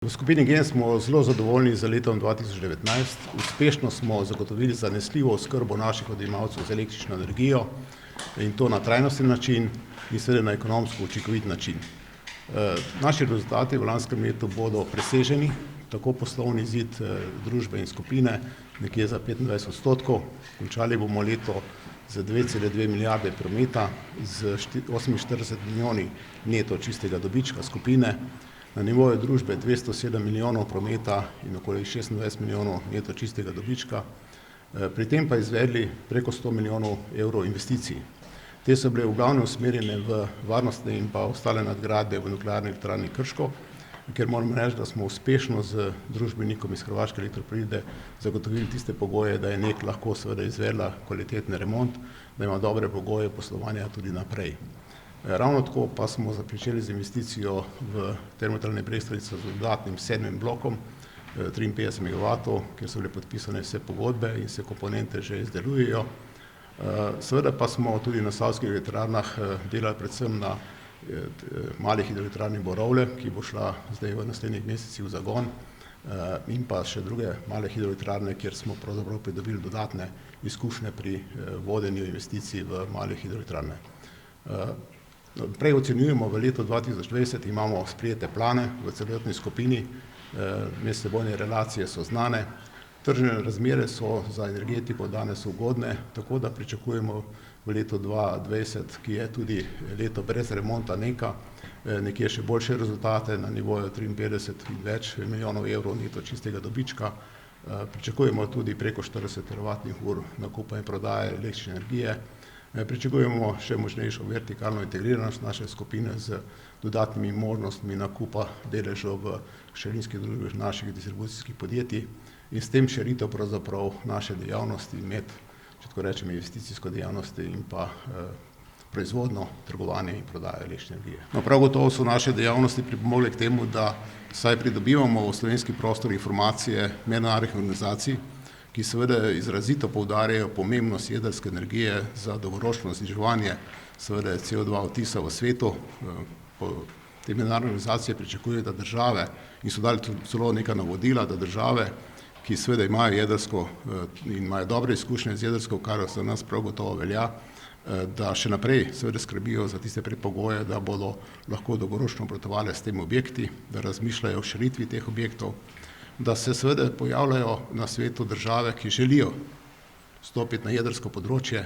V skupini Gen smo zelo zadovoljni z letom 2019. Uspešno smo zagotovili zanesljivo oskrbo naših odjemalcev z električno energijo in to na trajnosten način in seveda na ekonomsko učinkovit način. Naši rezultati v lanskem letu bodo preseženi, tako poslovni izid družbe in skupine nekje za 25%. Končali bomo leto z 2,2 milijarde prometa, z 48 milijoni neto čistega dobička skupine, na nivoju družbe 207 milijonov prometa in okoli 26 milijonov neto čistega dobička, pri tem pa izvedli preko 100 milijonov evrov investicij. Te so bile v glavnem usmerjene v varnostne in pa ostale nadgradnje v Nuklearni elektrarni Krško, ker moram reči, da smo uspešno z družbenikom iz Hrvaške elektroprivrede zagotovili tiste pogoje, da je NEK lahko seveda izvedla kvalitetni remont, da ima dobre pogoje poslovanja tudi naprej. Ravno tako pa smo začeli z investicijo v Termoelektrarno Brestovica z dodatnim 7. blokom, 53 megavatov, kjer so bile podpisane vse pogodbe in se komponente že izdelujejo. Seveda pa smo tudi na Savskih elektrarnah delali predvsem na mali hidroelektrarni Borovlje, ki bo šla zdaj v naslednjih mesecih v zagon, in pa še druge male hidroelektrarne, kjer smo pravzaprav pridobili dodatne izkušnje pri vodenju investicij v male hidroelektrarne. Prej ocenjujemo v letu 2020, imamo sprejete plane v celotni skupini, medsebojne relacije so znane, tržne razmere so za energetiko danes ugodne, tako da pričakujemo v letu 2020, ki je tudi leto brez remonta NEK-a, nekje še boljše rezultate na nivoju 53 in več milijonov evrov neto čistega dobička. Pričakujemo tudi preko 40 teravatnih ur nakupa in prodaje električne energije. Pričakujemo še močnejšo vertikalno integriranost naše skupine z dodatnimi možnostmi nakupa deležev v hčerinskih družbah naših distribucijskih podjetij in s tem širitev pravzaprav naše dejavnosti med, če tako rečem, investicijsko dejavnosti in pa proizvodnjo, trgovanje in prodajo električne energije. Prav gotovo so naše dejavnosti pripomogle k temu, da saj pridobivamo v slovenski prostor informacije mednarodnih organizacij, ki seveda izrazito poudarjajo pomembnost jedrske energije za dolgoročno zniževanje seveda CO2 odtisa v svetu. Te mednarodne organizacije pričakujejo, da države, in so dali celo neka navodila, da države, ki seveda imajo jedrsko in imajo dobre izkušnje z jedrsko, kar za nas prav gotovo velja, da še naprej seveda skrbijo za tiste predpogoje, da bodo lahko dolgoročno obratovale s tem objekti, da razmišljajo o širitvi teh objektov, da se seveda pojavljajo na svetu države, ki želijo stopiti na jedrsko področje.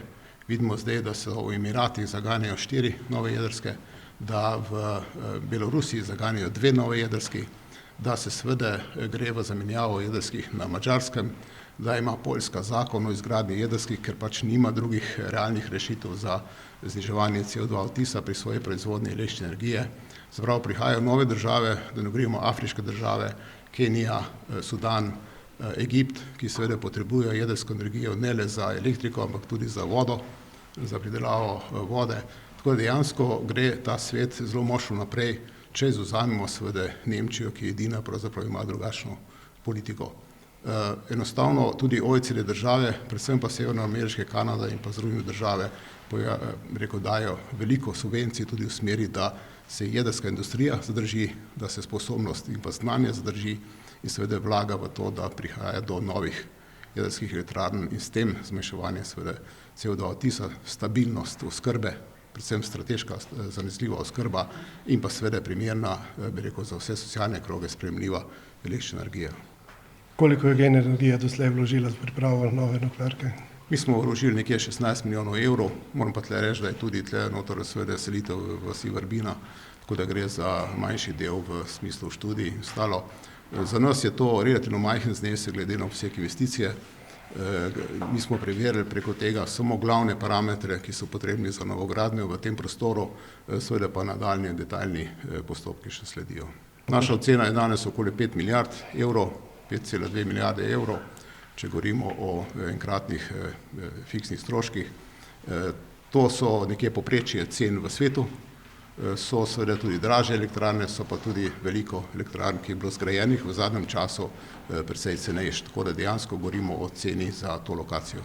Vidimo zdaj, da se v Emiratih zaganjajo 4 nove jedrske, da v Belorusiji zaganjajo 2 nove jedrski, da se seveda gre v zamenjavo jedrskih na Madžarskem, da ima Poljska zakon o izgradnji jedrskih, ker pač nima drugih realnih rešitev za zniževanje CO2 odtisa pri svoji proizvodnji električne energije. Se pravi, prihajajo nove države, da ne govorimo afriške države, Kenija, Sudan, Egipt, ki seveda potrebujejo jedrsko energijo ne le za elektriko, ampak tudi za vodo, za pridelavo vode. Tako da dejansko gre ta svet zelo močno naprej, če izvzamemo seveda Nemčijo, ki edina pravzaprav ima drugačno politiko. Enostavno tudi OECD države, predvsem pa severnoameriške, Kanada in pa Združene države, dajo veliko subvencij tudi v smeri, da se jedrska industrija zadrži, da se sposobnost in pa znanje zadrži in seveda vlaga v to, da prihaja do novih jedrskih elektrarn in s tem zmanjševanje seveda CO2 odtisa, stabilnost oskrbe, predvsem strateška zanesljiva oskrba in pa seveda primerna, za vse socialne kroge sprejemljiva električna energija. Koliko je Gen energija doslej vložila v pripravo nove nuklearke? Mi smo vložili nekje 16 milijonov evrov, moram pa tle reči, da je tudi tle notor seveda selitev v vasi Vrbina, tako da gre za manjši del v smislu študij in ostalo. Za nas je to relativno majhen znesek glede na obseg investicije. Mi smo preverili preko tega samo glavne parametre, ki so potrebni za novogradnjo v tem prostoru, seveda pa nadaljnji detaljni postopki še sledijo. Naša ocena je danes okoli 5 milijard evrov, 5,2 milijarde evrov, če govorimo o enkratnih fiksnih stroških. To so nekje povprečje cen v svetu, so seveda tudi dražje elektrarne, so pa tudi veliko elektrarn, ki je bilo zgrajenih v zadnjem času precej cenejše, tako da dejansko govorimo o ceni za to lokacijo.